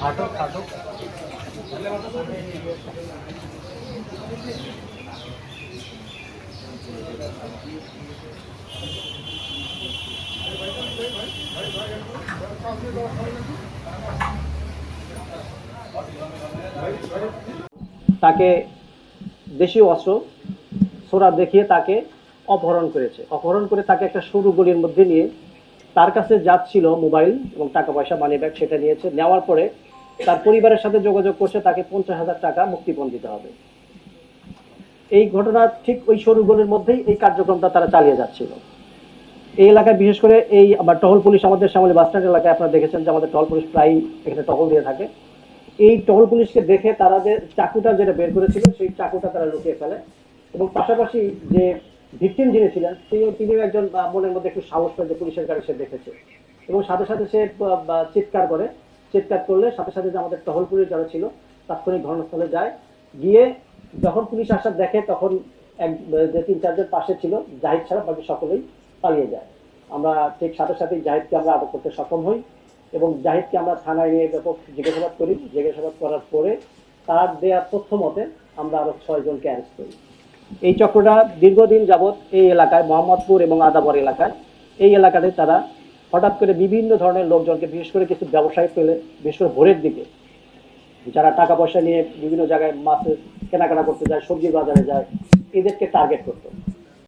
খাটো খাটো তাকে দেশীয় অস্ত্র ছোরা দেখিয়ে তাকে অপহরণ করেছে। অপহরণ করে তাকে একটা সরু গলির মধ্যে নিয়ে তার কাছে যা ছিল মোবাইল এবং টাকা পয়সা মানি ব্যাগ সেটা নিয়েছে। নেওয়ার পরে তার পরিবারের সাথে যোগাযোগ করছে, তাকে 50,000 টাকা মুক্তিপণ দিতে হবে। এই ঘটনা ঠিক ওই সরু গলির মধ্যেই এই কার্যক্রমটা তারা চালিয়ে যাচ্ছিল। এই এলাকায় বিশেষ করে এই আবার টহল পুলিশ, আমাদের শ্যামলী বাসস্ট্যান্ড এলাকায় আপনারা দেখেছেন যে আমাদের টহল পুলিশ প্রায় এখানে টহল দিয়ে থাকে। এই টহল পুলিশকে দেখে তারা যে চাকুটা যেটা বের করেছিল সেই চাকুটা তারা লুকিয়ে ফেলে এবং পাশাপাশি যে ভিকটিম যিনি ছিলেন তিনিও একজন মনের মধ্যে একটু সাহস পায় যে পুলিশের গাড়ি সে দেখেছে এবং সাথে সাথে সে চিৎকার করে। চিৎকার করলে সাথে সাথে যে আমাদের টহল পুলিশ যারা ছিল তাৎক্ষণিক ঘটনাস্থলে যায়। গিয়ে যখন পুলিশ আসার দেখে তখন এক যে 3-4 জন পাশে ছিল জাহিদ ছাড়া বাকি সকলেই পালিয়ে যায়। আমরা ঠিক সাথে সাথে জাহিদকে আমরা আটক করতে সক্ষম হই এবং জাহিদকে আমরা থানায় নিয়ে ব্যাপক জিজ্ঞাসাবাদ করি। জিজ্ঞাসাবাদ করার পরে তার দেওয়া তথ্য মতে আমরা আরো 6 জনকে অ্যারেস্ট করি। এই চক্রটা দীর্ঘদিন যাবৎ এই এলাকায় মোহাম্মদপুর এবং আদাবর এলাকায় এই এলাকাতে তারা হঠাৎ করে বিভিন্ন ধরনের লোকজনকে, বিশেষ করে কিছু ব্যবসায়ী পেলে, বিশেষ করে ভোরের দিকে যারা টাকা পয়সা নিয়ে বিভিন্ন জায়গায় মাছ কেনাকাটা করতে যায়, সবজি বাজারে যায়, এদেরকে টার্গেট করতো।